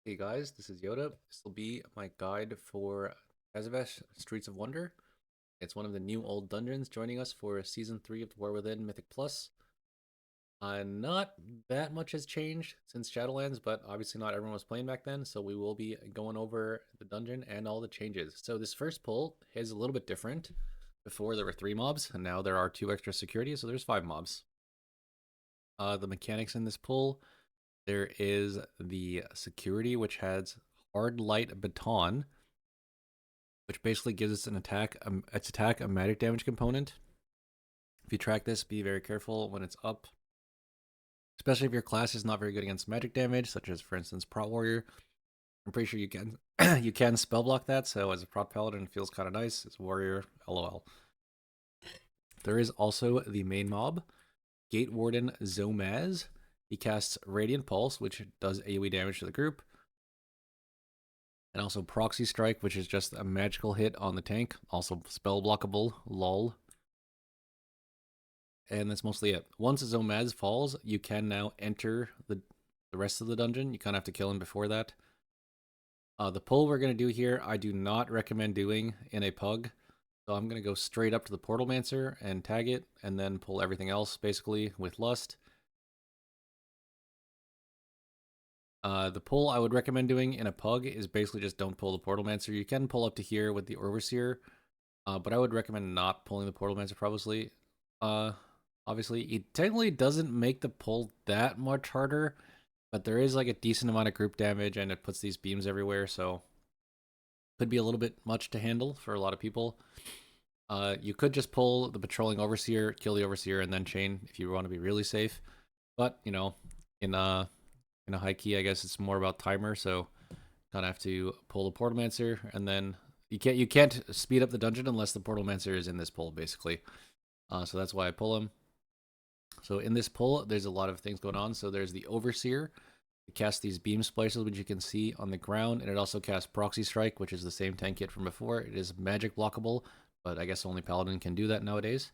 Hey guys, this is Yoda. This will be my guide for Tazavesh Streets of Wonder. It's one of the new old dungeons joining us for Season 3 of the War Within Mythic Plus. Not that much has changed since Shadowlands, but obviously not everyone was playing back then, so we will be going over the dungeon and all the changes. So this first pull is a little bit different. Before there were 3 mobs, and now there are 2 extra security, so there's 5 mobs. The mechanics in this pull, there is the security, which has hard light baton, which basically gives us its attack a magic damage component. If you track this, be very careful when it's up, especially if your class is not very good against magic damage, such as, for instance, Prot Warrior. I'm pretty sure you can you can spell block that, so as a Prot Paladin, it feels kind of nice. As a Warrior, lol. There is also the main mob, Gate Warden Zomaz. He casts Radiant Pulse, which does AoE damage to the group, and also Proxy Strike, which is just a magical hit on the tank, also spell blockable, lol. And that's mostly it. Once Zomaz falls, you can now enter the rest of the dungeon. You kind of have to kill him before that. The pull we're going to do here, I do not recommend doing in a pug. So I'm going to go straight up to the Portalmancer and tag it, and then pull everything else, basically, with Lust. The pull I would recommend doing in a pug is basically just don't pull the Portalmancer. You can pull up to here with the Overseer, but I would recommend not pulling the Portalmancer, probably. Obviously, it technically doesn't make the pull that much harder, but there is like a decent amount of group damage, and it puts these beams everywhere, so could be a little bit much to handle for a lot of people. You could just pull the Patrolling Overseer, kill the Overseer, and then chain if you want to be really safe. But, you know, in a high key, I guess it's more about timer, so kind of have to pull the Portalmancer, and then you can't speed up the dungeon unless the Portalmancer is in this pull, basically. So that's why I pull him. So in this pull, there's a lot of things going on. So there's the Overseer. It casts these beam splices, which you can see on the ground, and it also casts Proxy Strike, which is the same tank kit from before. It is magic blockable, but I guess only Paladin can do that nowadays.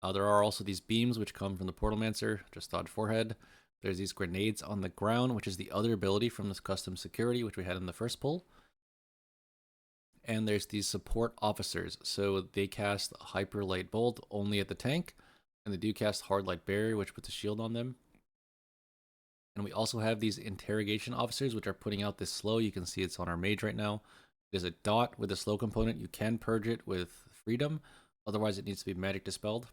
There are also these beams, which come from the Portalmancer, just dodge forehead. There's these grenades on the ground, which is the other ability from this custom security, which we had in the first pull. And there's these support officers. So they cast Hyper Light Bolt only at the tank, and they do cast Hard Light Barrier, which puts a shield on them. And we also have these interrogation officers, which are putting out this slow. You can see it's on our mage right now. There's a dot with a slow component. You can purge it with freedom. Otherwise, it needs to be magic dispelled.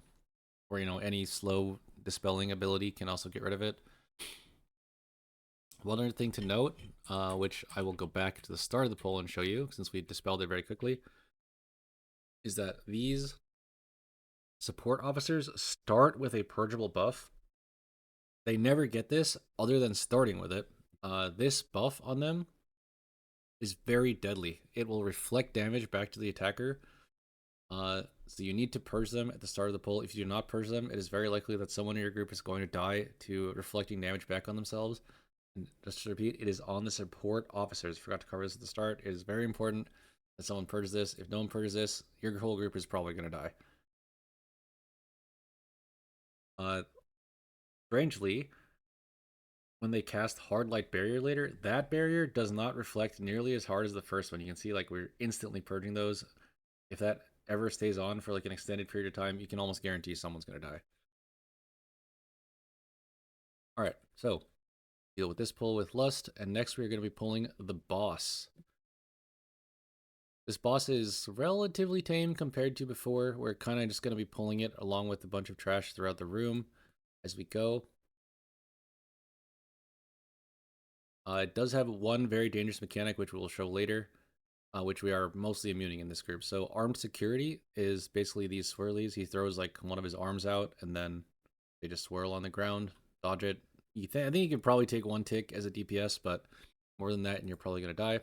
Or, any slow dispelling ability can also get rid of it. One other thing to note, which I will go back to the start of the poll and show you, since we dispelled it very quickly, is that these support officers start with a purgeable buff. They never get this other than starting with it. This buff on them is very deadly. It will reflect damage back to the attacker. So you need to purge them at the start of the pull. If you do not purge them, it is very likely that someone in your group is going to die to reflecting damage back on themselves. And just to repeat, it is on the support officers. Forgot to cover this at the start. It is very important that someone purges this. If no one purges this, your whole group is probably going to die. Strangely, when they cast Hard Light Barrier later, that barrier does not reflect nearly as hard as the first one. You can see like we're instantly purging those. If that ever stays on for like an extended period of time, you can almost guarantee someone's going to die. All right, so deal with this pull with Lust, and next we're going to be pulling the boss. This boss is relatively tame compared to before. We're kind of just going to be pulling it along with a bunch of trash throughout the room as we go. It does have one very dangerous mechanic, which we'll show later, which we are mostly immuning in this group. So armed security is basically these swirlies. He throws like one of his arms out, and then they just swirl on the ground, dodge it. I think you can probably take one tick as a DPS, but more than that, and you're probably going to die.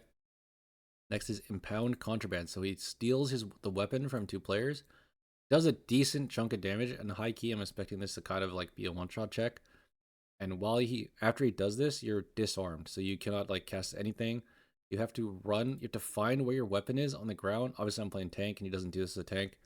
Next is impound contraband. So he steals the weapon from 2 players, does a decent chunk of damage, and high key, I'm expecting this to kind of like be a one-shot check. And after he does this, you're disarmed, so you cannot like cast anything. You have to run. You have to find where your weapon is on the ground. Obviously, I'm playing tank, and he doesn't do this as a tank.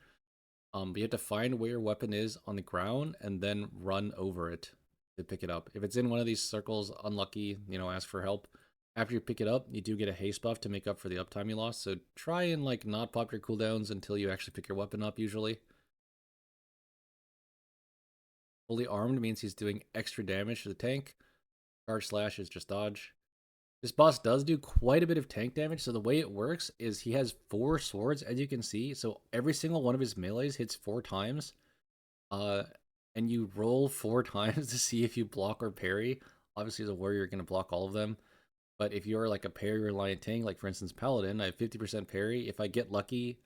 But you have to find where your weapon is on the ground and then run over it. to pick it up. If it's in one of these circles, unlucky, you know, ask for help. After you pick it up, you do get a haste buff to make up for the uptime you lost. So try and like not pop your cooldowns until you actually pick your weapon up usually. Fully armed means he's doing extra damage to the tank. Charge slash is just dodge. This boss does do quite a bit of tank damage, so the way it works is he has 4 swords, as you can see, so every single one of his melees hits 4 times. And you roll 4 times to see if you block or parry. Obviously, as a warrior, you're going to block all of them. But if you're like a parry-reliant tank, like for instance Paladin, I have 50% parry. If I get lucky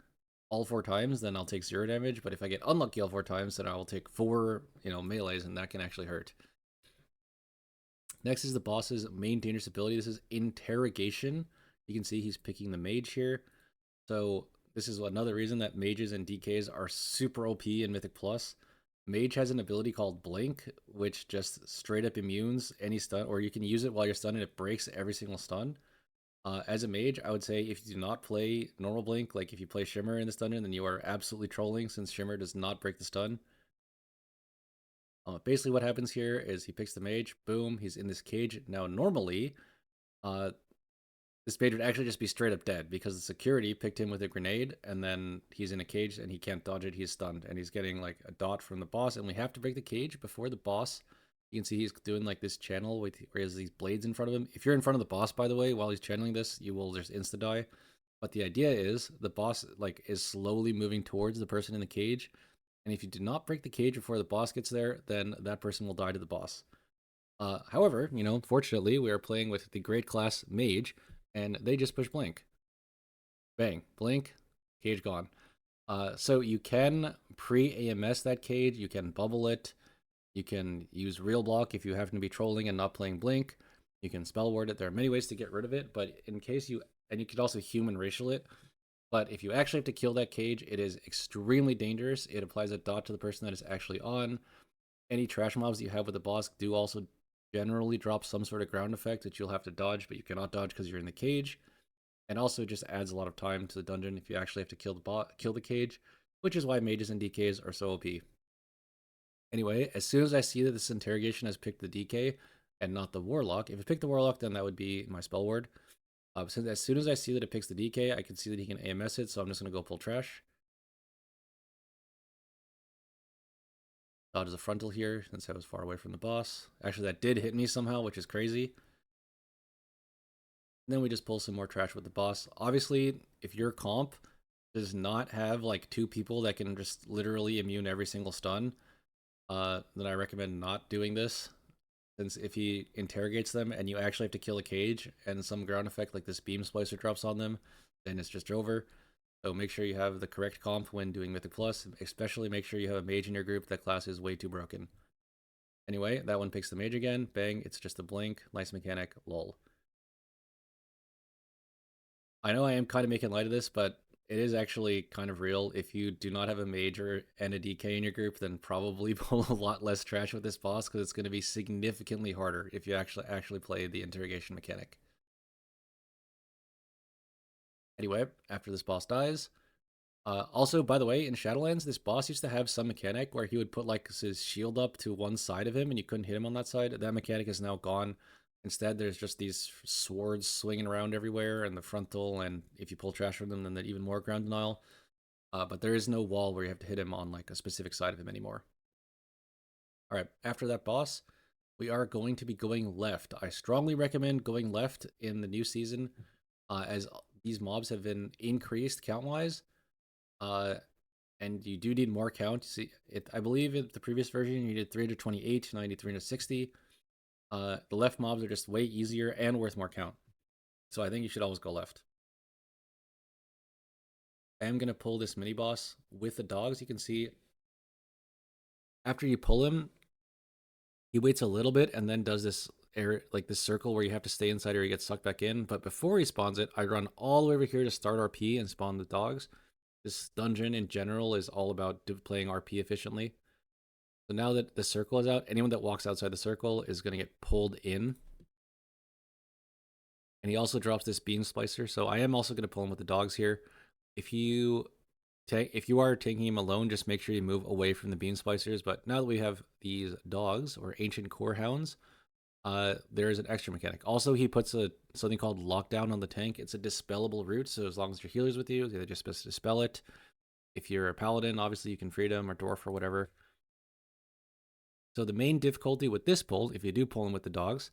all 4 times, then I'll take 0 damage. But if I get unlucky all 4 times, then I will take 4, melees, and that can actually hurt. Next is the boss's main dangerous ability. This is Interrogation. You can see he's picking the mage here. So this is another reason that mages and DKs are super OP in Mythic Plus. Mage has an ability called Blink, which just straight up immunes any stun, or you can use it while you're stunned and it breaks every single stun. As a mage, I would say if you do not play normal Blink, like if you play Shimmer in this dungeon, then you are absolutely trolling since Shimmer does not break the stun. Basically what happens here is he picks the mage, boom, he's in this cage. Now normally, this mage would actually just be straight up dead because the security picked him with a grenade, and then he's in a cage and he can't dodge it, he's stunned, and he's getting like a dot from the boss, and we have to break the cage before the boss. You can see he's doing like this channel where he has these blades in front of him. If you're in front of the boss, by the way, while he's channeling this, you will just insta-die. But the idea is the boss like is slowly moving towards the person in the cage, and if you do not break the cage before the boss gets there, then that person will die to the boss. However, fortunately, we are playing with the great class mage, and they just push blink. Bang, blink, cage gone. So you can pre-AMS that cage, you can bubble it, you can use real block if you happen to be trolling and not playing blink, you can spell ward it. There are many ways to get rid of it, but in case you could also human racial it. But if you actually have to kill that cage, it is extremely dangerous. It applies a dot to the person that is actually on. Any trash mobs you have with the boss do also generally drop some sort of ground effect that you'll have to dodge, but you cannot dodge because you're in the cage. And also just adds a lot of time to the dungeon if you actually have to kill the cage, which is why mages and DKs are so OP. Anyway, as soon as I see that this interrogation has picked the DK and not the warlock, if it picked the warlock, then that would be my spell ward. So as soon as I see that it picks the DK, I can see that he can AMS it, so I'm just going to go pull trash. Dodges a frontal here, since I was far away from the boss. Actually, that did hit me somehow, which is crazy. And then we just pull some more trash with the boss. Obviously, if your comp does not have like 2 people that can just literally immune every single stun, then I recommend not doing this. Since if he interrogates them and you actually have to kill a cage and some ground effect like this beam splicer drops on them, then it's just over. So make sure you have the correct comp when doing Mythic Plus, especially make sure you have a mage in your group. That class is way too broken. Anyway, that one picks the mage again. Bang, it's just a blink. Nice mechanic, lol. I know I am kind of making light of this, but it is actually kind of real. If you do not have a mage and a DK in your group, then probably pull a lot less trash with this boss because it's going to be significantly harder if you actually play the interrogation mechanic. Anyway, after this boss dies, also, by the way, in Shadowlands, this boss used to have some mechanic where he would put like his shield up to one side of him and you couldn't hit him on that side. That mechanic is now gone. Instead, there's just these swords swinging around everywhere and the frontal, and if you pull trash from them, then there's even more ground denial. But there is no wall where you have to hit him on like a specific side of him anymore. All right, after that boss, we are going to be going left. I strongly recommend going left in the new season, as these mobs have been increased count-wise. And you do need more count. See, I believe in the previous version you did 328, now you need 360. The left mobs are just way easier and worth more count. So I think you should always go left. I am going to pull this mini boss with the dogs. You can see after you pull him, he waits a little bit and then does this like this circle where you have to stay inside or he gets sucked back in. But before he spawns it, I run all the way over here to start RP and spawn the dogs. This dungeon in general is all about playing RP efficiently. So now that the circle is out, anyone that walks outside the circle is going to get pulled in. And he also drops this beam splicer, so I am also going to pull him with the dogs here. If you if you are taking him alone, just make sure you move away from the beam splicers. But now that we have these dogs or ancient core hounds, there is an extra mechanic. Also, he puts something called lockdown on the tank. It's a dispellable route, so as long as your healer's with you, they're just supposed to dispel it. If you're a paladin, obviously you can freedom or dwarf or whatever. So the main difficulty with this pull, if you do pull him with the dogs,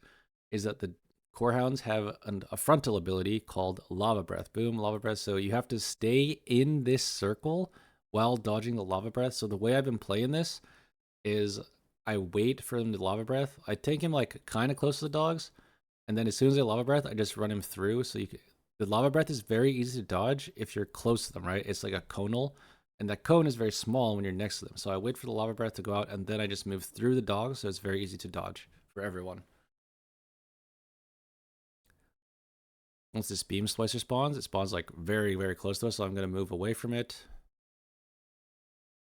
is that the core hounds have a frontal ability called lava breath. Boom, lava breath. So you have to stay in this circle while dodging the lava breath. So the way I've been playing this is I wait for them to lava breath. I take him like kind of close to the dogs, and then as soon as they lava breath, I just run him through. So the lava breath is very easy to dodge if you're close to them, right? It's like a conal, and that cone is very small when you're next to them. So I wait for the lava breath to go out, and then I just move through the dogs, so it's very easy to dodge for everyone. Once this beam splicer spawns, it spawns like very, very close to us, so I'm going to move away from it.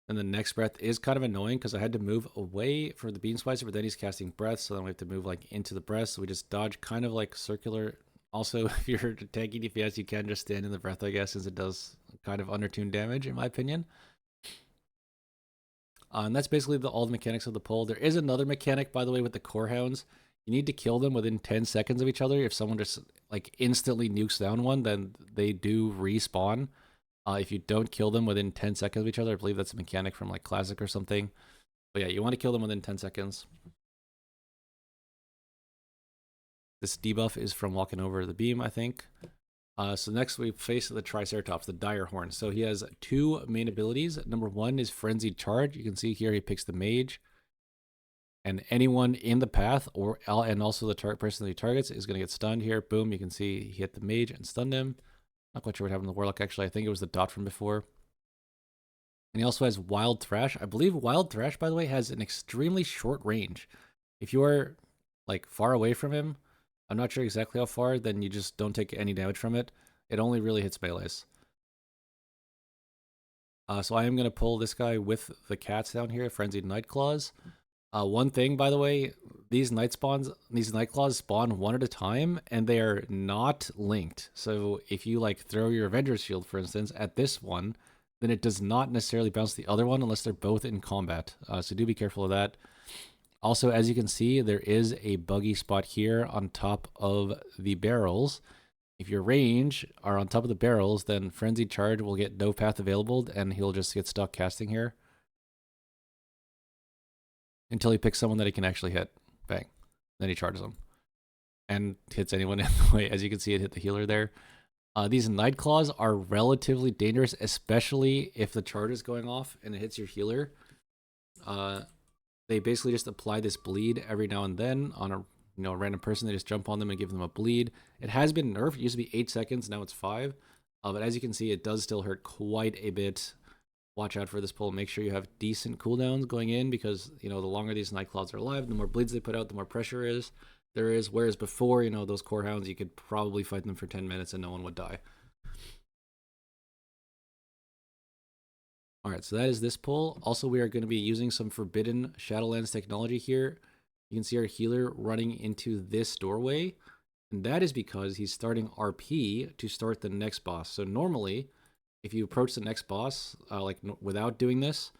And the next breath is kind of annoying because I had to move away from the beam splicer, but then he's casting breath, so then we have to move like into the breath. So we just dodge kind of like circular. Also, if you're tanking DPS, you can just stand in the breath, I guess, since it does kind of undertuned damage, in my opinion. And that's basically all the mechanics of the pull. There is another mechanic, by the way, with the core hounds. You need to kill them within 10 seconds of each other. If someone just like instantly nukes down one, then they do respawn. If you don't kill them within 10 seconds of each other, I believe that's a mechanic from like Classic or something. But yeah, you want to kill them within 10 seconds. This debuff is from walking over the beam, I think. So next we face the Triceratops, the Dire Horn. So he has two main abilities. Number one is Frenzied Charge. You can see here he picks the mage. And anyone in the path, and also the person that he targets, is going to get stunned here. Boom, you can see he hit the mage and stunned him. Not quite sure what happened to the Warlock, actually. I think it was the dot from before. And he also has Wild Thrash. I believe Wild Thrash, by the way, has an extremely short range. If you are like far away from him, I'm not sure exactly how far, then you just don't take any damage from it. It only really hits melees. So I am going to pull this guy with the cats down here, Frenzied Nightclaws. One thing, by the way, these Nightclaws spawn one at a time, and they are not linked. So if you like throw your Avenger's Shield, for instance, at this one, then it does not necessarily bounce the other one unless they're both in combat. So do be careful of that. Also, as you can see, there is a buggy spot here on top of the barrels. If your range are on top of the barrels, then Frenzied Charge will get no path available, and he'll just get stuck casting here until he picks someone that he can actually hit. Bang. Then he charges them and hits anyone in the way. As you can see, it hit the healer there. These Nightclaws are relatively dangerous, especially if the charge is going off and it hits your healer. They basically just apply this bleed every now and then on a random person. They just jump on them and give them a bleed. It has been nerfed. It used to be 8 seconds. Now it's 5. But as you can see, it does still hurt quite a bit. Watch out for this pull. Make sure you have decent cooldowns going in because, the longer these Nightclaws are alive, the more bleeds they put out, the more pressure there is. Whereas before, those core hounds, you could probably fight them for 10 minutes and no one would die. All right, so that is this pull. Also, we are going to be using some forbidden Shadowlands technology here. You can see our healer running into this doorway, and that is because he's starting RP to start the next boss. So normally, if you approach the next boss, without doing this,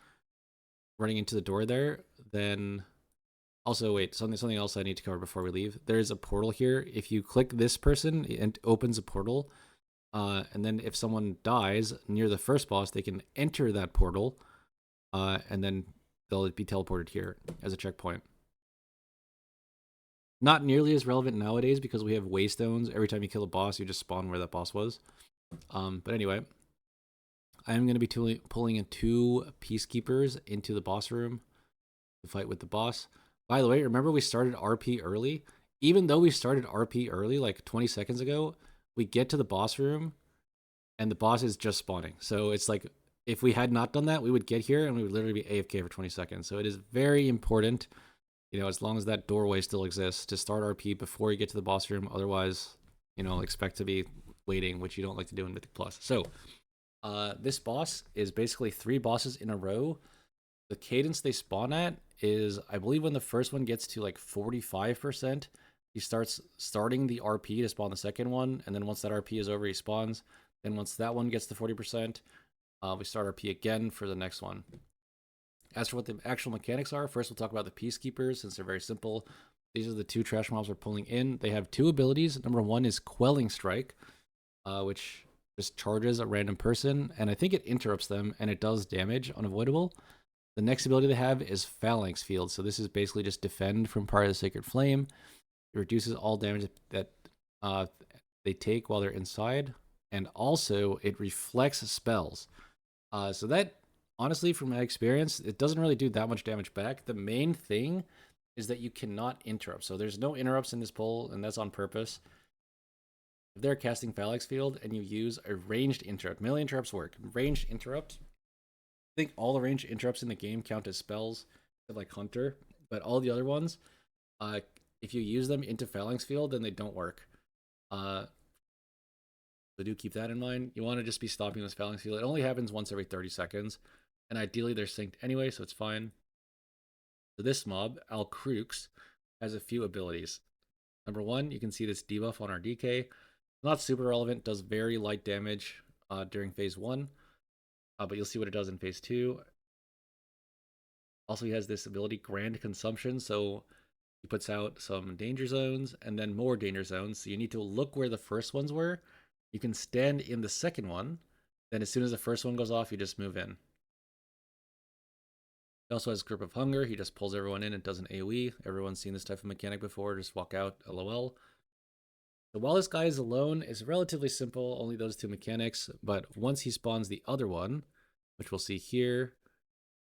running into the door there, then... Also, wait, something else I need to cover before we leave. There's a portal here. If you click this person, it opens a portal. And then if someone dies near the first boss, they can enter that portal. And then they'll be teleported here as a checkpoint. Not nearly as relevant nowadays because we have waystones. Every time you kill a boss, you just spawn where that boss was. But anyway, I'm going to be pulling in 2 peacekeepers into the boss room to fight with the boss. By the way, remember we started RP early? Even though we started RP early, like 20 seconds ago, we get to the boss room and the boss is just spawning. So it's like, if we had not done that, we would get here and we would literally be AFK for 20 seconds. So it is very important, as long as that doorway still exists, to start RP before you get to the boss room. Otherwise, expect to be waiting, which you don't like to do in Mythic Plus. So this boss is basically 3 bosses in a row. The cadence they spawn at is, I believe when the first one gets to like 45%, he starting the RP to spawn the second one, and then once that RP is over, he spawns. Then once that one gets to 40%, We start our P again for the next one. As for what the actual mechanics are, first we'll talk about the Peacekeepers, since they're very simple. These are the 2 trash mobs we're pulling in. They have 2 abilities. Number 1 is Quelling Strike, which just charges a random person, and I think it interrupts them, and it does damage, unavoidable. The next ability they have is Phalanx Field, so this is basically just defend from part of the Sacred Flame. It reduces all damage that they take while they're inside, and also it reflects spells. So that, honestly, from my experience, it doesn't really do that much damage back. The main thing is that you cannot interrupt. So there's no interrupts in this pull, and that's on purpose. If they're casting Phalanx Field and you use a ranged interrupt, melee interrupts work. Ranged interrupt, I think all the ranged interrupts in the game count as spells, like Hunter, but all the other ones, if you use them into Phalanx Field, then they don't work. So do keep that in mind. You want to just be stopping this Phalanx Field. It only happens once every 30 seconds, and ideally they're synced anyway, so it's fine. So this mob, Alcrux, has a few abilities. Number 1, you can see this debuff on our DK. Not super relevant, does very light damage during phase 1, but you'll see what it does in phase 2. Also, he has this ability, Grand Consumption, so he puts out some danger zones and then more danger zones. So you need to look where the first ones were. You can stand in the second one. Then as soon as the first one goes off, you just move in. He also has Grip of Hunger. He just pulls everyone in and does an AoE. Everyone's seen this type of mechanic before. Just walk out, LOL. So while this guy is alone, it's relatively simple, only those 2 mechanics. But once he spawns the other one, which we'll see here,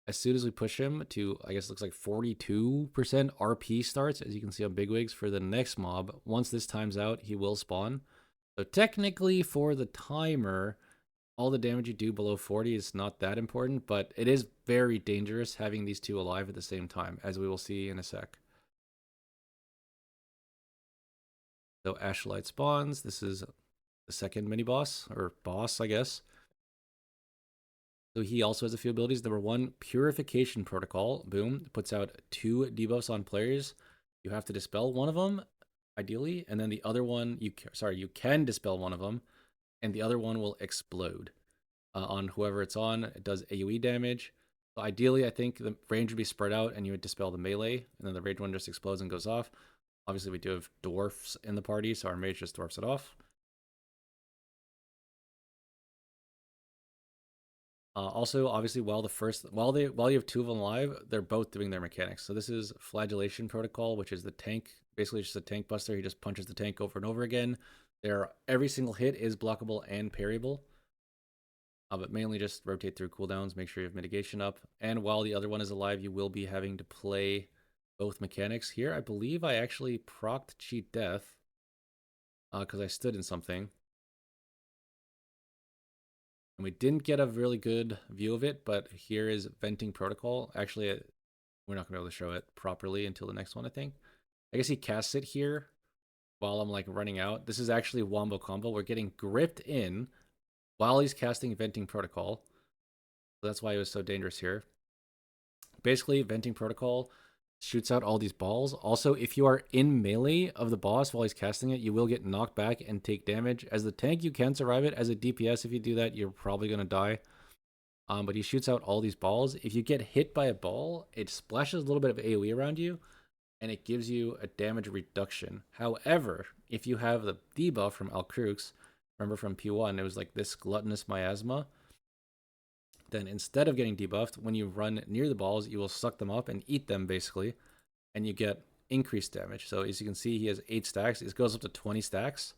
as soon as we push him to, I guess it looks like 42% RP starts, as you can see on Bigwigs, for the next mob. Once this times out, he will spawn. So technically, for the timer, all the damage you do below 40 is not that important, but it is very dangerous having these 2 alive at the same time, as we will see in a sec. So Ashlight spawns. This is the second mini-boss, or boss, I guess. So he also has a few abilities. Number 1, Purification Protocol. Boom. Puts out 2 debuffs on players. You have to dispel one of them, ideally, and then the other one, you can dispel one of them, and the other one will explode. On whoever it's on, it does AoE damage. So ideally, I think the range would be spread out, and you would dispel the melee, and then the rage one just explodes and goes off. Obviously, we do have dwarfs in the party, so our mage just dwarfs it off. Also, obviously, while you have 2 of them alive, they're both doing their mechanics. So this is Flagellation Protocol, which is the tank, basically just a tank buster. He just punches the tank over and over again. Every single hit is blockable and parryable, but mainly just rotate through cooldowns, make sure you have mitigation up. And while the other one is alive, you will be having to play both mechanics. Here, I believe I actually procced Cheat Death because I stood in something. And we didn't get a really good view of it, but here is Venting Protocol. Actually, we're not going to be able to show it properly until the next one, I think. I guess he casts it here while I'm like running out. This is actually Wombo Combo. We're getting gripped in while he's casting Venting Protocol. So that's why it was so dangerous here. Basically, Venting Protocol shoots out all these balls. Also, if you are in melee of the boss while he's casting it, you will get knocked back and take damage. As the tank, you can survive it. As a DPS, if you do that, you're probably going to die. But he shoots out all these balls. If you get hit by a ball, it splashes a little bit of AoE around you, and it gives you a damage reduction. However, if you have the debuff from Alcrux, remember from P1, it was like this gluttonous miasma, then instead of getting debuffed, when you run near the balls, you will suck them up and eat them, basically, and you get increased damage. So as you can see, he has 8 stacks. It goes up to 20 stacks.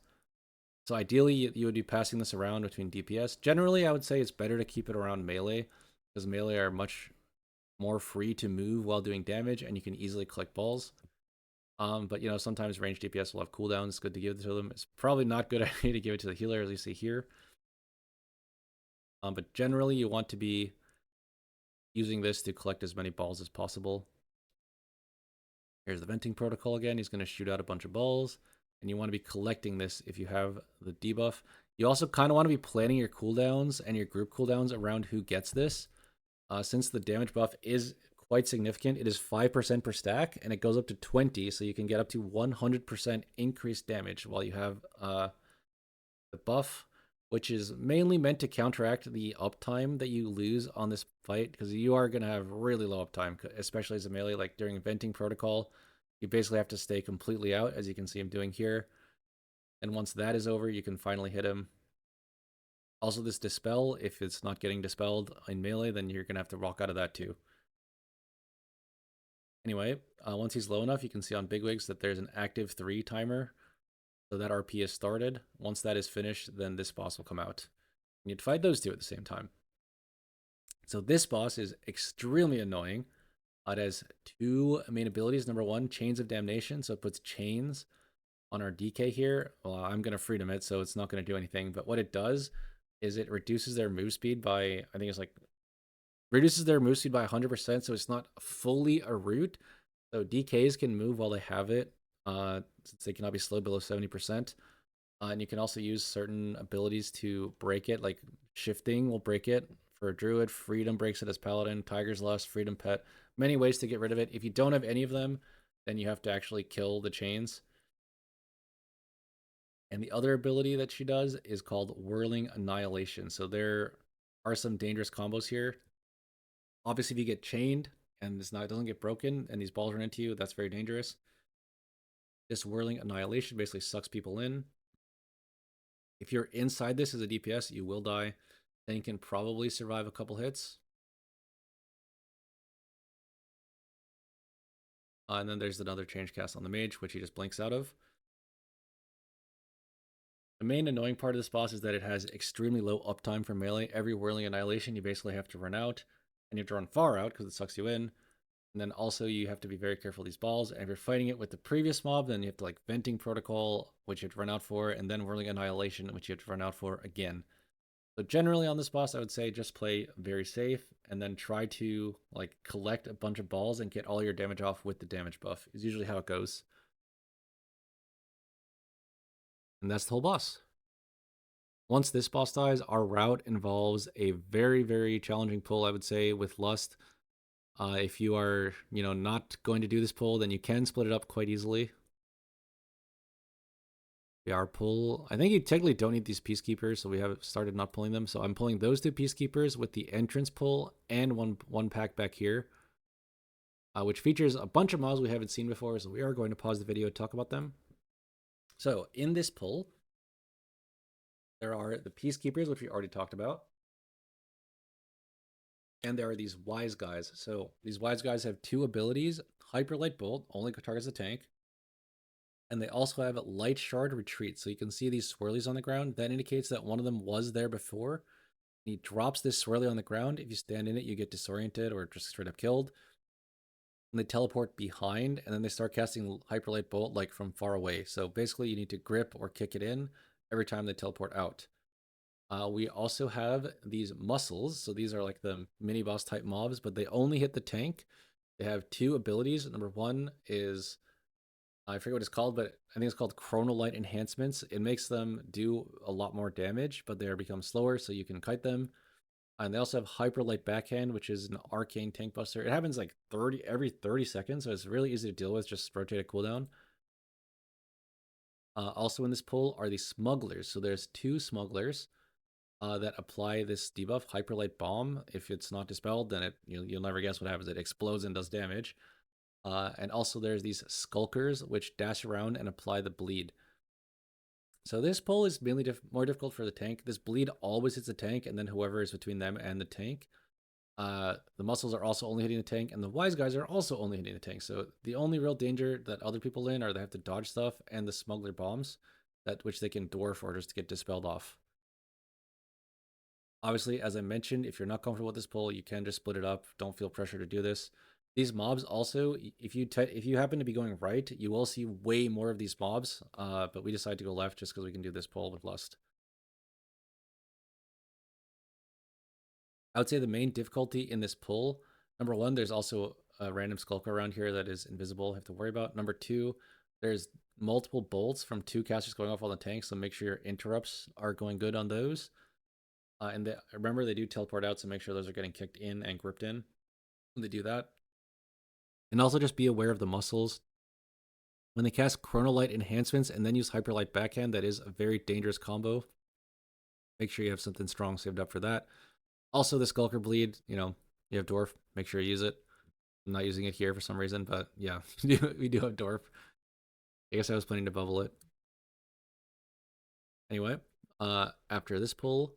So ideally, you would be passing this around between DPS. Generally, I would say it's better to keep it around melee, because melee are much more free to move while doing damage, and you can easily collect balls. But, you know, sometimes ranged DPS will have cooldowns. It's good to give it to them. It's probably not good idea to give it to the healer, as you see here. But generally, you want to be using this to collect as many balls as possible. Here's the Venting Protocol again. He's going to shoot out a bunch of balls, and you want to be collecting this if you have the debuff. You also kind of want to be planning your cooldowns and your group cooldowns around who gets this. Since the damage buff is quite significant, it is 5% per stack, and it goes up to 20, so you can get up to 100% increased damage while you have the buff, which is mainly meant to counteract the uptime that you lose on this fight, because you are going to have really low uptime, especially as a melee. Like during venting protocol, you basically have to stay completely out, as you can see him doing here. And once that is over, you can finally hit him. Also, this dispel, if it's not getting dispelled in melee, then you're going to have to walk out of that too. Anyway, once he's low enough, you can see on Bigwigs that there's an active 3 timer. So that RP is started. Once that is finished, then this boss will come out. You need to fight those two at the same time. So this boss is extremely annoying. It has 2 main abilities. Number 1, Chains of Damnation. So it puts chains on our DK here. Well, I'm going to freedom it, so it's not going to do anything. But what it does is it reduces their move speed by, I think it's like, reduces their move speed by 100%. So it's not fully a root. So DKs can move while they have it, since they cannot be slowed below 70%. And you can also use certain abilities to break it, like shifting will break it for a druid, freedom breaks it as paladin, tiger's lust, freedom pet. Many ways to get rid of it. If you don't have any of them, then you have to actually kill the chains. And the other ability that she does is called Whirling Annihilation. So there are some dangerous combos here. Obviously, if you get chained and it doesn't get broken and these balls run into you, that's very dangerous. This Whirling Annihilation basically sucks people in. If you're inside this as a DPS, you will die. Then you can probably survive a couple hits. And then there's another change cast on the mage, which he just blinks out of. The main annoying part of this boss is that it has extremely low uptime for melee. Every Whirling Annihilation, you basically have to run out. And you have to run far out because it sucks you in. And then also you have to be very careful of these balls. And if you're fighting it with the previous mob, then you have to like Venting Protocol, which you have to run out for, and then Whirling Annihilation, which you have to run out for again. So generally on this boss, I would say just play very safe and then try to like collect a bunch of balls and get all your damage off with the damage buff is usually how it goes. And that's the whole boss. Once this boss dies, our route involves a very, very challenging pull, I would say, with Lust. If you are, not going to do this pull, then you can split it up quite easily. Our pull, I think you technically don't need these Peacekeepers, so we have started not pulling them. So I'm pulling those 2 Peacekeepers with the entrance pull and one pack back here, which features a bunch of mobs we haven't seen before, so we are going to pause the video to talk about them. So in this pull, there are the Peacekeepers, which we already talked about. And there are these Wise Guys. So these Wise Guys have 2 abilities. Hyperlight Bolt, only targets the tank. And they also have Light Shard Retreat. So you can see these swirlies on the ground. That indicates that one of them was there before. He drops this swirly on the ground. If you stand in it, you get disoriented or just straight up killed. And they teleport behind, and then they start casting Hyperlight Bolt like from far away. So basically you need to grip or kick it in every time they teleport out. We also have these muscles. So these are like the mini boss type mobs, but they only hit the tank. They have 2 abilities. Number 1 is, I forget what it's called, but I think it's called Chronolight Enhancements. It makes them do a lot more damage, but they become slower, so you can kite them. And they also have Hyperlight Backhand, which is an arcane tank buster. It happens like every 30 seconds, so it's really easy to deal with. Just rotate a cooldown. Also in this pull are the Smugglers. So there's 2 Smugglers that apply this debuff, Hyperlight Bomb. If it's not dispelled, then you'll never guess what happens. It explodes and does damage. And also there's these Skulkers, which dash around and apply the bleed. So this pull is mainly more difficult for the tank. This bleed always hits the tank, and then whoever is between them and the tank. The muscles are also only hitting the tank, and the Wise Guys are also only hitting the tank. So the only real danger that other people in are they have to dodge stuff and the Smuggler Bombs, which they can dwarf or just get dispelled off. Obviously, as I mentioned, if you're not comfortable with this pull, you can just split it up. Don't feel pressure to do this. These mobs also, if you happen to be going right, you will see way more of these mobs, but we decided to go left just because we can do this pull with Lust. I would say the main difficulty in this pull, number 1, there's also a random Skulker around here that is invisible, have to worry about. Number 2, there's multiple bolts from 2 casters going off on the tank, so make sure your interrupts are going good on those. And remember, they do teleport out, so make sure those are getting kicked in and gripped in when they do that. And also just be aware of the muscles. When they cast Chronolight Enhancements and then use Hyperlight Backhand, that is a very dangerous combo. make sure you have something strong saved up for that. Also, the Skulker Bleed, you have Dwarf, make sure you use it. I'm not using it here for some reason, but yeah, we do have Dwarf. I guess I was planning to bubble it. Anyway, after this pull,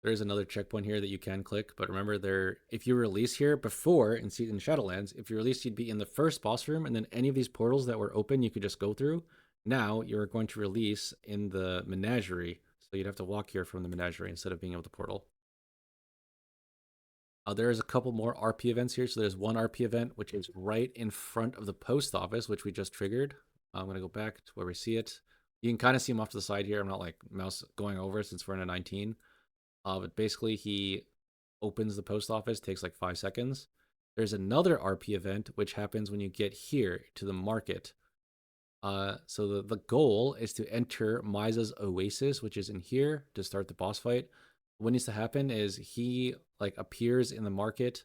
there's another checkpoint here that you can click, but remember, if you release here before in Shadowlands, if you release, you'd be in the first boss room, and then any of these portals that were open, you could just go through. Now you're going to release in the Menagerie, so you'd have to walk here from the Menagerie instead of being able to portal. There's a couple more RP events here. So there's one RP event, which is right in front of the post office, which we just triggered. I'm going to go back to where we see it. You can kind of see him off to the side here. I'm not like mouse going over since we're in a 19. But basically, he opens the post office, takes like 5 seconds. There's another RP event, which happens when you get here to the market. So the goal is to enter Miza's Oasis, which is in here to start the boss fight. What needs to happen is he like appears in the market,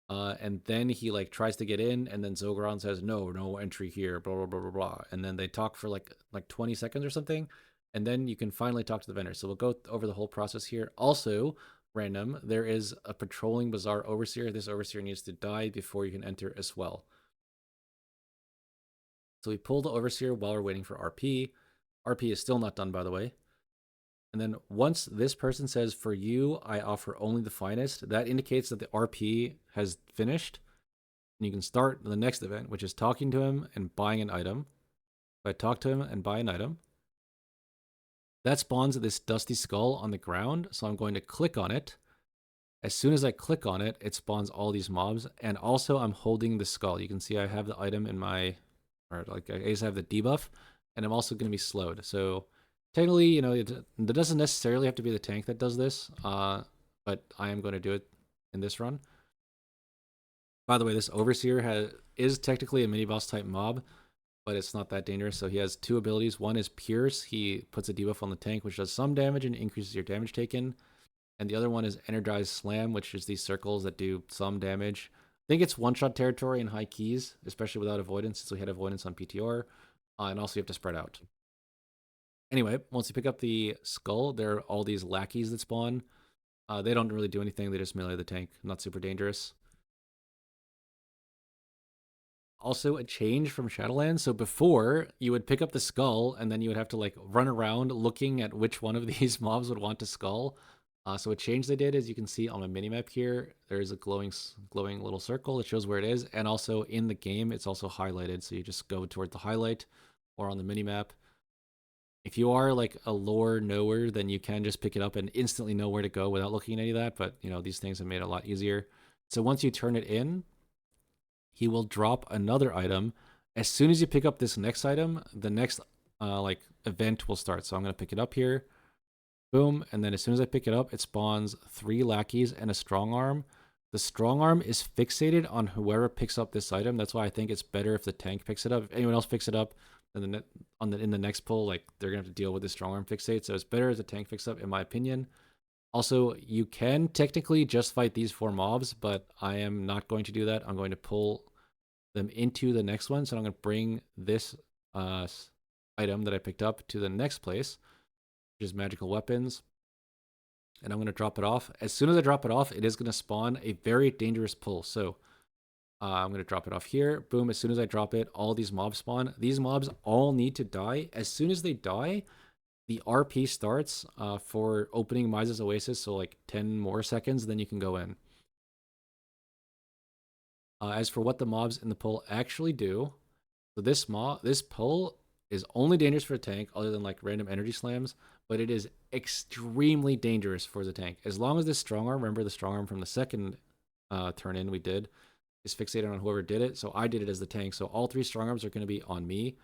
and then he like tries to get in, and then Zogron says no entry here, blah blah blah blah blah, and then they talk for like 20 seconds or something, and then you can finally talk to the vendor. So we'll go over the whole process here. Also, random, there is a patrolling bazaar overseer. This overseer needs to die before you can enter as well. So we pull the overseer while we're waiting for RP. RP is still not done, by the way. And then once this person says, for you, I offer only the finest, that indicates that the RP has finished. And you can start the next event, which is talking to him and buying an item. If I talk to him and buy an item, that spawns this dusty skull on the ground. So I'm going to click on it. As soon as I click on it, it spawns all these mobs. And also I'm holding the skull. You can see I have the item in my, or like I just have the debuff, and I'm also going to be slowed. So technically, it doesn't necessarily have to be the tank that does this, but I am going to do it in this run. By the way, this Overseer is technically a mini-boss type mob, but it's not that dangerous. So he has 2 abilities. One is Pierce. He puts a debuff on the tank, which does some damage and increases your damage taken. And the other one is Energized Slam, which is these circles that do some damage. I think it's one-shot territory in high keys, especially without avoidance, since we had avoidance on PTR. And also you have to spread out. Anyway, once you pick up the skull, there are all these lackeys that spawn. They don't really do anything. They just melee the tank. Not super dangerous. Also, a change from Shadowlands. So before, you would pick up the skull, and then you would have to like run around looking at which one of these mobs would want to skull. So a change they did, as you can see on my minimap here, there's a glowing little circle that shows where it is. And also in the game, it's also highlighted. So you just go toward the highlight or on the minimap. If you are like a lore knower, then you can just pick it up and instantly know where to go without looking at any of that. But, these things have made it a lot easier. So once you turn it in, he will drop another item. As soon as you pick up this next item, the next event will start. So I'm going to pick it up here. Boom. And then as soon as I pick it up, it spawns 3 lackeys and a strong arm. The strong arm is fixated on whoever picks up this item. That's why I think it's better if the tank picks it up. If anyone else picks it up, then in the next pull, like they're gonna have to deal with the strong arm fixate. So it's better as a tank picks up, in my opinion. Also, you can technically just fight these 4 mobs, but I am not going to do that. I'm going to pull them into the next one. So I'm going to bring this item that I picked up to the next place, which is magical weapons. And I'm going to drop it off. As soon as I drop it off, it is going to spawn a very dangerous pull. So I'm going to drop it off here. Boom. As soon as I drop it, all these mobs spawn. These mobs all need to die. As soon as they die, the RP starts for opening Miza's Oasis. So like 10 more seconds, then you can go in. As for what the mobs in the pull actually do, so this pull is only dangerous for a tank other than like random energy slams, but it is extremely dangerous for the tank. As long as this strong arm, remember the strong arm from the second turn in we did, is fixated on whoever did it. So I did it as the tank. So all 3 strong arms are going to be on me.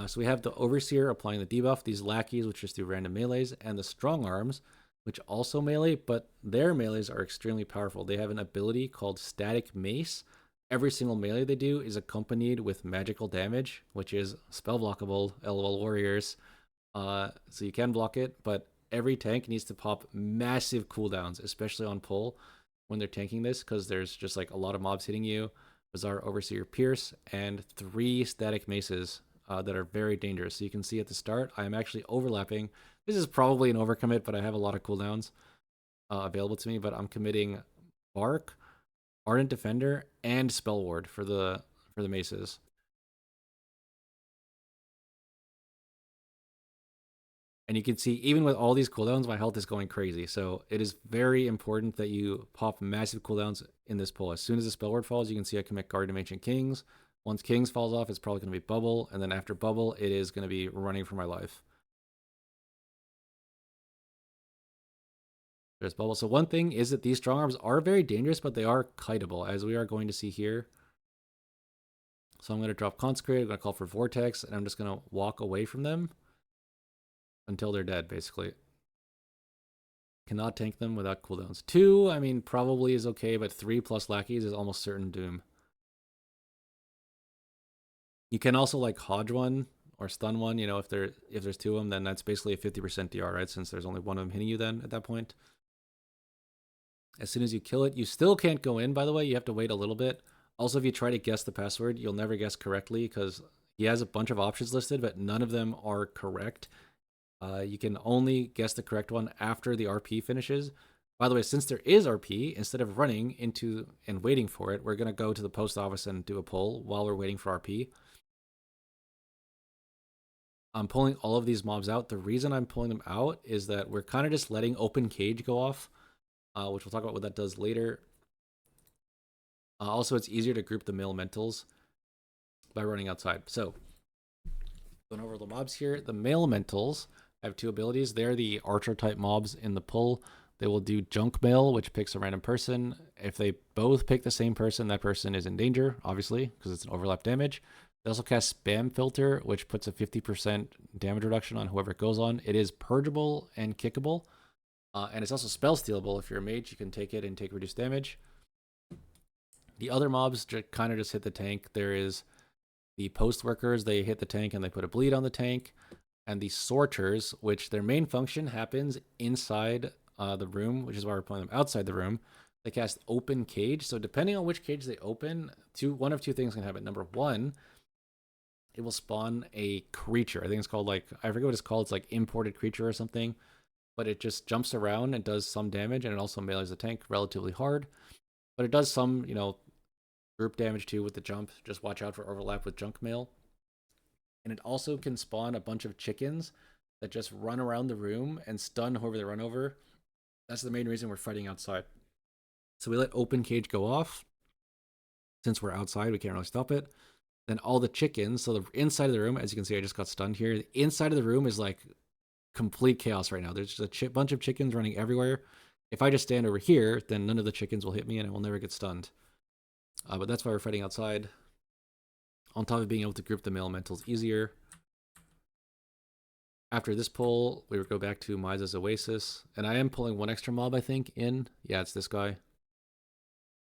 So we have the Overseer applying the debuff, these lackeys, which just do random melees, and the strong arms, which also melee, but their melees are extremely powerful. They have an ability called Static Mace. Every single melee they do is accompanied with magical damage, which is spell blockable, LOL Warriors. So you can block it, but every tank needs to pop massive cooldowns, especially on pull when they're tanking this, because there's just like a lot of mobs hitting you. Bazaar, Overseer, Pierce, and 3 Static Maces that are very dangerous. So you can see at the start, I am actually overlapping. This is probably an overcommit, but I have a lot of cooldowns available to me. But I'm committing Bark, Ardent Defender, and Spell Ward for the maces. And you can see, even with all these cooldowns, my health is going crazy. So it is very important that you pop massive cooldowns in this pull. As soon as the spell word falls, you can see I commit Guardian of Ancient Kings. Once Kings falls off, it's probably going to be Bubble. And then after Bubble, it is going to be running for my life. There's Bubble. So one thing is that these strong arms are very dangerous, but they are kiteable, as we are going to see here. So I'm going to drop Consecrate, I'm going to call for Vortex, and I'm just going to walk away from them until they're dead, basically. Cannot tank them without cooldowns. 2, I mean, probably is okay, but 3 plus lackeys is almost certain doom. You can also like Hodge one or stun one, you know, if there's 2 of them, then that's basically a 50% DR, right? Since there's only one of them hitting you then at that point. As soon as you kill it, you still can't go in, by the way. You have to wait a little bit. Also, if you try to guess the password, you'll never guess correctly because he has a bunch of options listed, but none of them are correct. You can only guess the correct one after the RP finishes. By the way, since there is RP, instead of running into and waiting for it, we're going to go to the post office and do a pull while we're waiting for RP. I'm pulling all of these mobs out. The reason I'm pulling them out is that we're kind of just letting open cage go off, which we'll talk about what that does later. Also, it's easier to group the elementals by running outside. So, going over the mobs here, the elementals have 2 abilities. They're the archer type mobs in the pull. They will do junk mail, which picks a random person. If they both pick the same person, that person is in danger, obviously, because it's an overlap damage. They also cast Spam Filter, which puts a 50% damage reduction on whoever it goes on. It is purgeable and kickable. And it's also spell stealable. If you're a mage, you can take it and take reduced damage. The other mobs kind of just hit the tank. There is the post workers. They hit the tank and they put a bleed on the tank. And the sorters, which their main function happens inside the room, which is why we're playing them outside the room. They cast open cage. So depending on which cage they open, one of 2 things can happen. Number 1, it will spawn a creature. I think it's called I forget what it's called. It's like imported creature or something. But it just jumps around and does some damage, and it also melees the tank relatively hard. But it does some, group damage too with the jump. Just watch out for overlap with junk mail. And it also can spawn a bunch of chickens that just run around the room and stun whoever they run over. That's the main reason we're fighting outside. So we let open cage go off. Since we're outside, we can't really stop it. Then all the chickens, so the inside of the room, as you can see, I just got stunned here. The inside of the room is like complete chaos right now. There's just a bunch of chickens running everywhere. If I just stand over here, then none of the chickens will hit me and I will never get stunned. But that's why we're fighting outside. On top of being able to group the elementals easier. After this pull, we would go back to Miza's Oasis. And I am pulling 1 extra mob, I think, in. Yeah, it's this guy.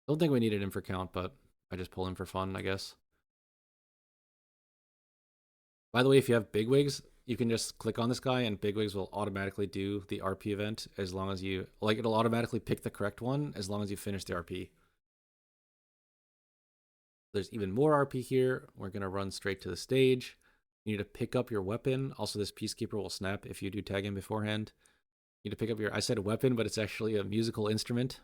Don't think we needed him for count, but I just pull him for fun, I guess. By the way, if you have bigwigs, you can just click on this guy and bigwigs will automatically do the RP event as long as you, it'll automatically pick the correct one as long as you finish the RP. There's even more RP here. We're going to run straight to the stage. You need to pick up your weapon. Also, this Peacekeeper will snap if you do tag him beforehand. You need to pick up I said weapon, but it's actually a musical instrument.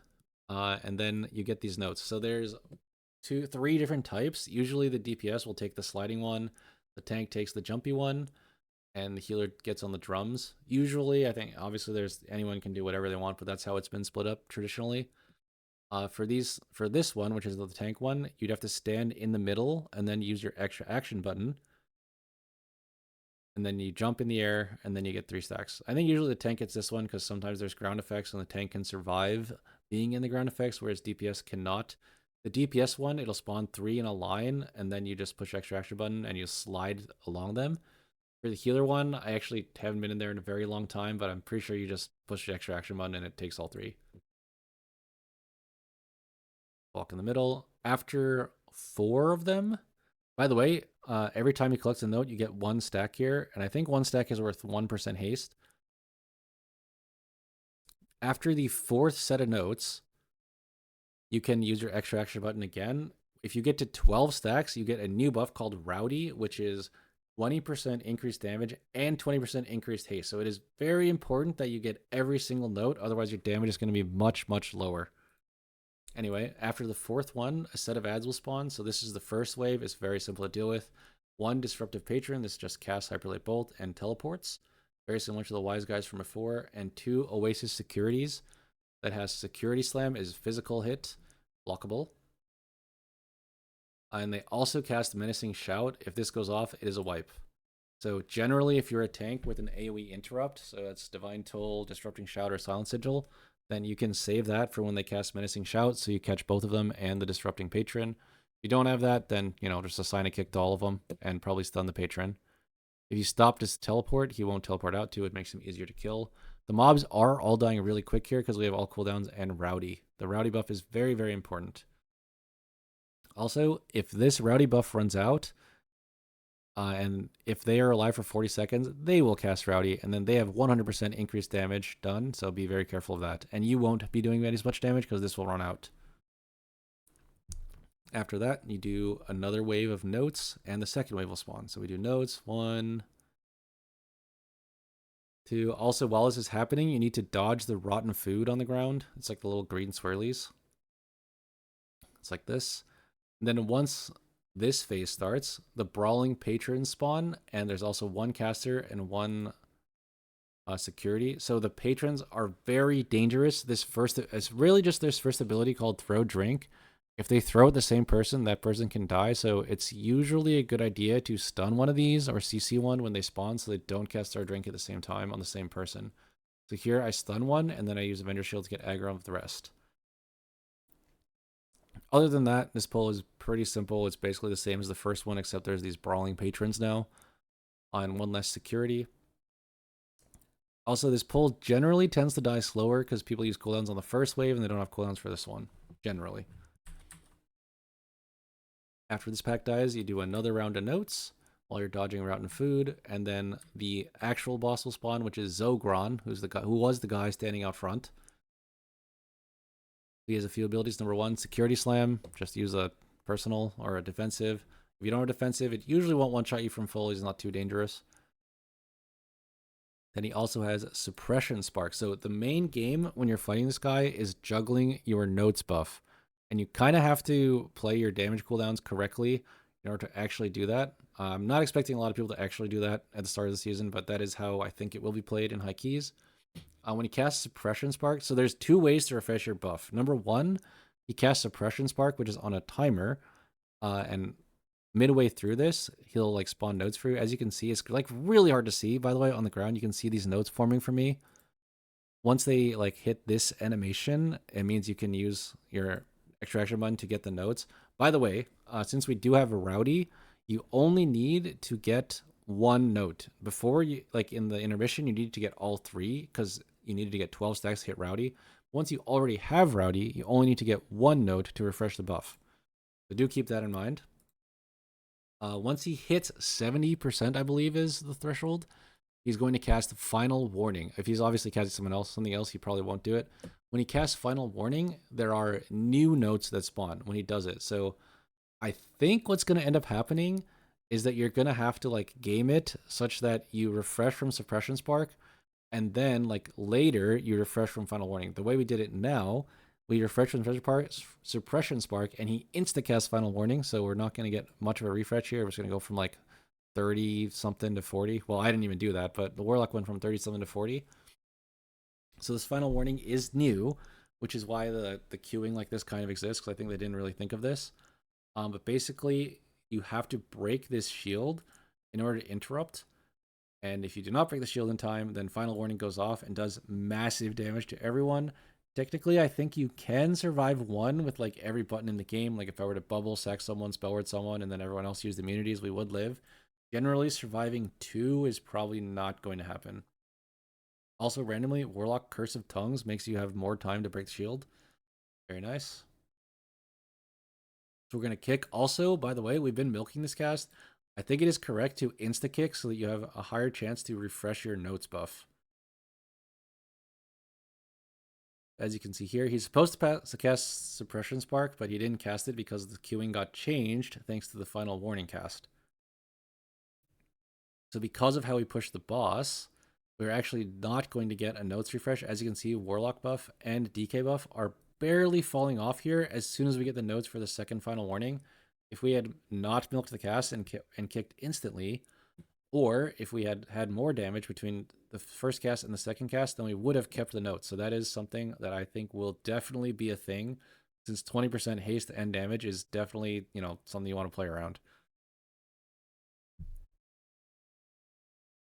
And then you get these notes. So there's 3 different types. Usually the DPS will take the sliding one. The tank takes the jumpy one. And the healer gets on the drums. Usually, I think, obviously, anyone can do whatever they want, but that's how it's been split up traditionally. For this one, which is the tank one, you'd have to stand in the middle and then use your extra action button. And then you jump in the air, and then you get 3 stacks. I think usually the tank gets this one because sometimes there's ground effects, and the tank can survive being in the ground effects, whereas DPS cannot. The DPS one, it'll spawn 3 in a line, and then you just push extra action button, and you slide along them. For the healer one, I actually haven't been in there in a very long time, but I'm pretty sure you just push the extra action button, and it takes all 3. Walk in the middle. After 4 of them, by the way, every time you collect a note, you get 1 stack here, and I think 1 stack is worth 1% haste. After the 4th set of notes, you can use your extra action button again. If you get to 12 stacks, you get a new buff called Rowdy, which is 20% increased damage and 20% increased haste. So it is very important that you get every single note, otherwise your damage is going to be much, much lower. Anyway, after the fourth one, a set of ads will spawn. So this is the first wave. It's very simple to deal with. One Disruptive Patron. This just casts Hyperlight Bolt and teleports. Very similar to the Wise Guys from before. And two Oasis Securities. That has Security Slam, is physical hit, blockable. And they also cast Menacing Shout. If this goes off, it is a wipe. So generally, if you're a tank with an AoE interrupt, so that's Divine Toll, Disrupting Shout, or Silent Sigil, then you can save that for when they cast Menacing Shout, so you catch both of them and the Disrupting Patron. If you don't have that, then, just assign a kick to all of them and probably stun the Patron. If you stop his teleport, he won't teleport out to. It makes him easier to kill. The mobs are all dying really quick here because we have all cooldowns and Rowdy. The Rowdy buff is very, very important. Also, if this Rowdy buff runs out, and if they are alive for 40 seconds, they will cast Rowdy, and then they have 100% increased damage done, so be very careful of that. And you won't be doing as much damage because this will run out. After that, you do another wave of notes, and the second wave will spawn. So we do notes, 1, 2. Also, while this is happening, you need to dodge the rotten food on the ground. It's like the little green swirlies. It's like this. And then once this phase starts, the Brawling Patrons spawn, and there's also one caster and one security. So the patrons are very dangerous. It's really just this first ability called Throw Drink. If they throw at the same person, that person can die. So it's usually a good idea to stun one of these or CC one when they spawn so they don't cast Throw Drink at the same time on the same person. So here I stun one, and then I use Avenger Shield to get aggro with the rest. Other than that, this pull is pretty simple. It's basically the same as the first one, except there's these Brawling Patrons now on one less security. Also, this pull generally tends to die slower because people use cooldowns on the first wave and they don't have cooldowns for this one, generally. After this pack dies, you do another round of notes while you're dodging rotten food, and then the actual boss will spawn, which is Zogron, who was the guy standing out front. He has a few abilities. Number 1, Security Slam. Just use a personal or a defensive. If you don't have a defensive, it usually won't one-shot you from full. He's not too dangerous. Then he also has Suppression Spark. So the main game when you're fighting this guy is juggling your notes buff. And you kind of have to play your damage cooldowns correctly in order to actually do that. I'm not expecting a lot of people to actually do that at the start of the season, but that is how I think it will be played in high keys. When he casts Suppression Spark, so there's 2 ways to refresh your buff. Number 1, he casts Suppression Spark, which is on a timer, and midway through this, he'll like spawn notes for you. As you can see, it's like really hard to see, by the way, on the ground. You can see these notes forming for me. Once they like hit this animation, it means you can use your extraction button to get the notes. By the way, since we do have a Rowdy, you only need to get 1 note. Before you, like in the intermission, you need to get all 3 because you needed to get 12 stacks to hit Rowdy. Once you already have Rowdy, you only need to get 1 note to refresh the buff. So do keep that in mind. Once he hits 70%, I believe is the threshold, he's going to cast Final Warning. If he's obviously casting something else, he probably won't do it. When he casts Final Warning, there are new notes that spawn when he does it. So I think what's going to end up happening is that you're going to have to like game it such that you refresh from Suppression Spark, and then like later you refresh from Final Warning. The way we did it now, we refresh from Suppression Spark, and he insta-casts Final Warning, so we're not going to get much of a refresh here. We're just going to go from like 30-something to 40. Well, I didn't even do that, but the Warlock went from 30-something to 40. So this Final Warning is new, which is why the queuing like this kind of exists, because I think they didn't really think of this. But basically, you have to break this shield in order to interrupt. And if you do not break the shield in time, then Final Warning goes off and does massive damage to everyone. Technically, I think you can survive 1 with like every button in the game. Like if I were to bubble, sack someone, spellword someone, and then everyone else used immunities, we would live. Generally, surviving 2 is probably not going to happen. Also, randomly, Warlock Curse of Tongues makes you have more time to break the shield. Very nice. So we're going to kick. Also, by the way, we've been milking this cast. I think it is correct to insta-kick so that you have a higher chance to refresh your notes buff. As you can see here, he's supposed to cast Suppression Spark, but he didn't cast it because the queuing got changed thanks to the Final Warning cast. So because of how we push the boss, we're actually not going to get a notes refresh. As you can see, Warlock buff and DK buff are barely falling off here as soon as we get the notes for the second final warning. If we had not milked the cast and kicked instantly, or if we had had more damage between the first cast and the second cast, then we would have kept the notes. So that is something that I think will definitely be a thing, since 20% haste and damage is definitely, something you want to play around.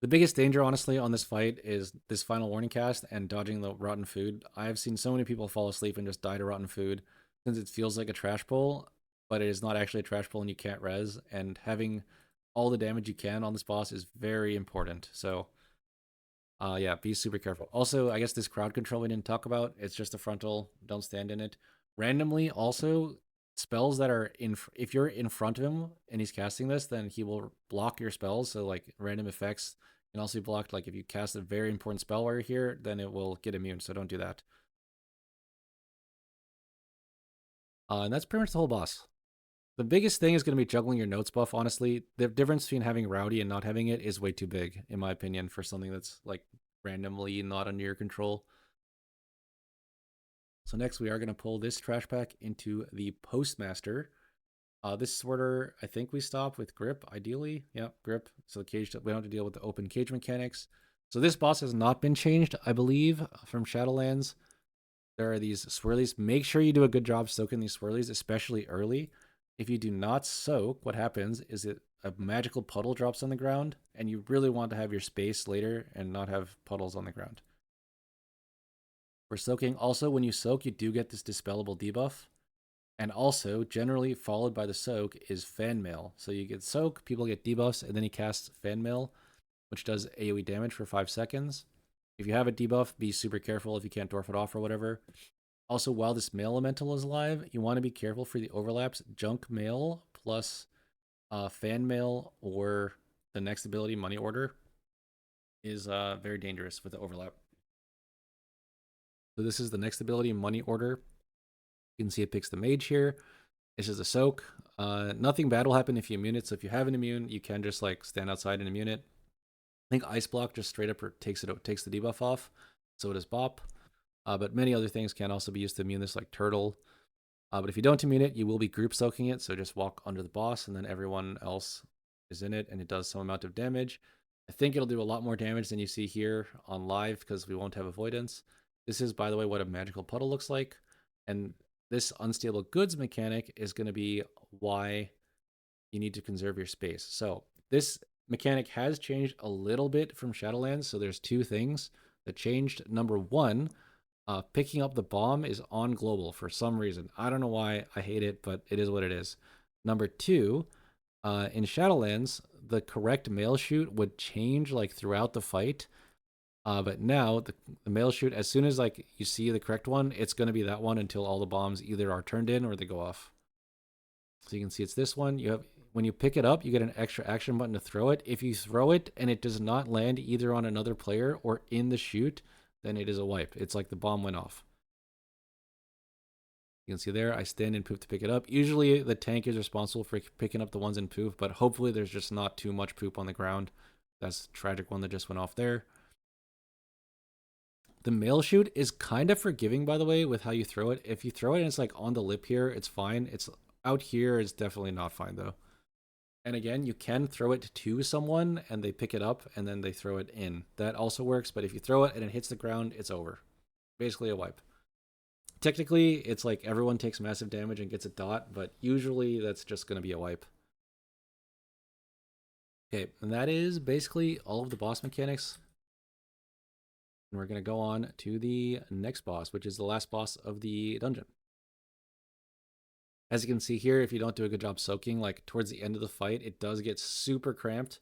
The biggest danger, honestly, on this fight is this final warning cast and dodging the rotten food. I've seen so many people fall asleep and just die to rotten food, since it feels like a trash pull, but it is not actually a trash pull and you can't res, and having all the damage you can on this boss is very important. So, yeah, be super careful. Also, I guess this crowd control we didn't talk about. It's just a frontal. Don't stand in it. Randomly, also, spells that are if you're in front of him and he's casting this, then he will block your spells. So, like, random effects can also be blocked. Like, if you cast a very important spell while you're here, then it will get immune. So don't do that. And that's pretty much the whole boss. The biggest thing is going to be juggling your notes buff, honestly. The difference between having Rowdy and not having it is way too big, in my opinion, for something that's, like, randomly not under your control. So next we are going to pull this trash pack into the Postmaster. This sorter, I think we stop with grip, ideally. Yeah, grip. So the cage, we don't have to deal with the open cage mechanics. So this boss has not been changed, I believe, from Shadowlands. There are these swirlies. Make sure you do a good job soaking these swirlies, especially early. If you do not soak, what happens is that a magical puddle drops on the ground, and you really want to have your space later and not have puddles on the ground. For soaking, also, when you soak, you do get this dispellable debuff. And also, generally followed by the soak is fan mail. So you get soak, people get debuffs, and then he casts fan mail, which does AoE damage for 5 seconds. If you have a debuff, be super careful if you can't dwarf it off or whatever. Also, while this mail elemental is alive, you want to be careful for the overlaps. Junk mail plus fan mail or the next ability, money order, is very dangerous with the overlap. So this is the next ability, money order. You can see it picks the mage here. It's just a soak. Nothing bad will happen if you immune it. So if you have an immune, you can just like stand outside and immune it. I think Ice Block just straight up takes the debuff off. So does Bop. But many other things can also be used to immune this, like Turtle. But if you don't immune it, you will be group soaking it. So just walk under the boss, and then everyone else is in it, and it does some amount of damage. I think it'll do a lot more damage than you see here on live because we won't have avoidance. This is, by the way, what a magical puddle looks like. And this unstable goods mechanic is going to be why you need to conserve your space. So this mechanic has changed a little bit from Shadowlands. So there's two things that changed. Number one, picking up the bomb is on global for some reason. I don't know why. I hate it, but it is what it is. Number two, in Shadowlands, the correct mail shoot would change like throughout the fight. But now the mail shoot, as soon as like you see the correct one, it's going to be that one until all the bombs either are turned in or they go off. So you can see it's this one. You have, when you pick it up, you get an extra action button to throw it. If you throw it and it does not land either on another player or in the shoot, then it is a wipe. It's like the bomb went off. You can see there, I stand in poop to pick it up. Usually the tank is responsible for picking up the ones in poop, but hopefully there's just not too much poop on the ground. That's a tragic one that just went off there. The mail shoot is kind of forgiving, by the way, with how you throw it. If you throw it and it's like on the lip here, it's fine. It's out here is definitely not fine, though. And again, you can throw it to someone and they pick it up and then they throw it in. That also works, but if you throw it and it hits the ground, it's over. Basically a wipe. Technically, it's like everyone takes massive damage and gets a dot, but usually that's just going to be a wipe. Okay, and that is basically all of the boss mechanics. And we're going to go on to the next boss, which is the last boss of the dungeon. As you can see here, if you don't do a good job soaking, like towards the end of the fight, it does get super cramped.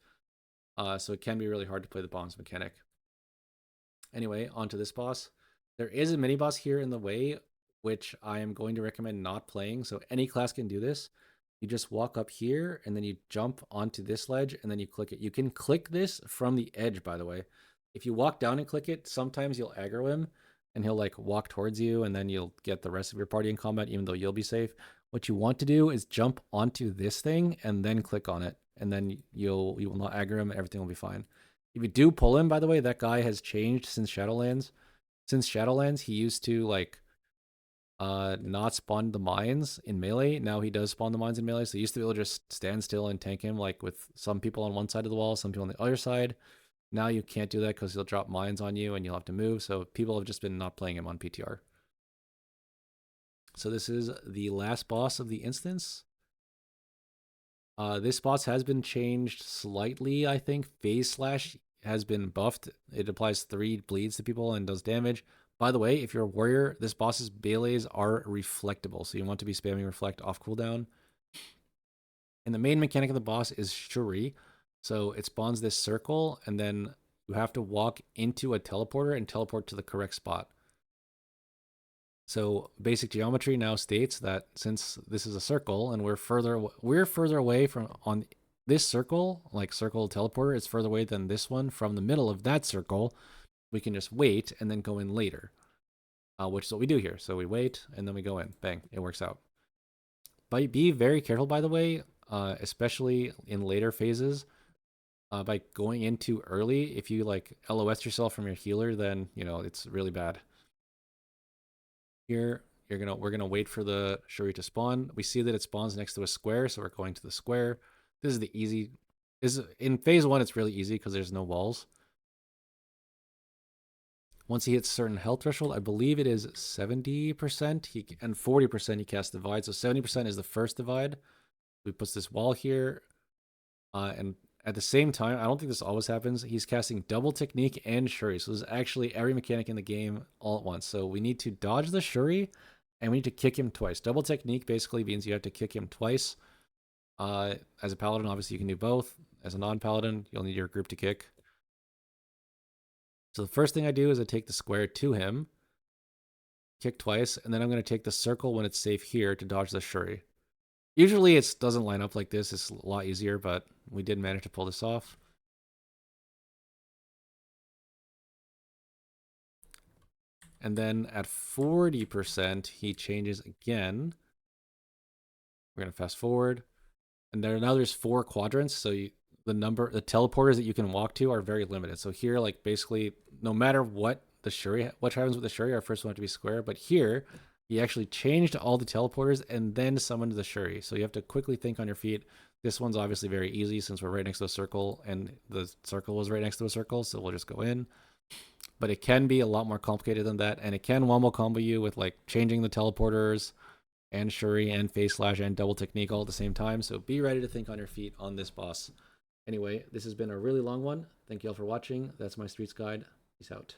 So it can be really hard to play the bombs mechanic. Anyway, on to this boss. There is a mini boss here in the way, which I am going to recommend not playing. So any class can do this. You just walk up here and then you jump onto this ledge and then you click it. You can click this from the edge, by the way. If you walk down and click it, sometimes you'll aggro him and he'll like walk towards you and then you'll get the rest of your party in combat even though you'll be safe. What you want to do is jump onto this thing and then click on it and then you will not aggro him. Everything will be fine. If you do pull him, by the way, that guy has changed since Shadowlands. Since Shadowlands, he used to like not spawn the mines in melee. Now he does spawn the mines in melee. So he used to be able to just stand still and tank him, like with some people on one side of the wall, some people on the other side. Now you can't do that because he'll drop mines on you and you'll have to move. So people have just been not playing him on PTR. So this is the last boss of the instance. This boss has been changed slightly, I think. Phase Slash has been buffed. It applies 3 bleeds to people and does damage. By the way, if you're a warrior, this boss's baileys are reflectable, so you want to be spamming reflect off cooldown. And the main mechanic of the boss is Shuri. So it spawns this circle, and then you have to walk into a teleporter and teleport to the correct spot. So basic geometry now states that since this is a circle and we're further away from on this circle, like circle teleporter is further away than this one from the middle of that circle, we can just wait and then go in later, which is what we do here. So we wait and then we go in. Bang, it works out. But be very careful, by the way, especially in later phases. By going in too early, if you like LOS yourself from your healer, then you know it's really bad. Here, we're gonna wait for the Shuri to spawn. We see that it spawns next to a square, so we're going to the square. This is the easy. In phase 1, it's really easy because there's no walls. Once he hits certain health threshold, I believe it is 70%, and 40% he casts divide. So 70% is the first divide. We put this wall here, and at the same time, I don't think this always happens, he's casting double technique and Shuri. So this is actually every mechanic in the game all at once. So we need to dodge the Shuri, and we need to kick him twice. Double technique basically means you have to kick him twice. As a paladin, obviously you can do both. As a non-paladin, you'll need your group to kick. So the first thing I do is I take the square to him, kick twice, and then I'm going to take the circle when it's safe here to dodge the Shuri. Usually it doesn't line up like this. It's a lot easier, but we did manage to pull this off. And then at 40%, he changes again. We're going to fast forward. And now there's 4 quadrants, so the teleporters that you can walk to are very limited. So here, like basically, no matter what happens with the Shuri, our first one have to be square. But here, he actually changed all the teleporters and then summoned the Shuri. So you have to quickly think on your feet. This one's obviously very easy since we're right next to a circle, and the circle was right next to a circle, so we'll just go in. But it can be a lot more complicated than that, and it can wombo combo you with like changing the teleporters and Shuri and Phase Slash and double technique all at the same time. So be ready to think on your feet on this boss. Anyway, this has been a really long one. Thank you all for watching. That's my Streets Guide. Peace out.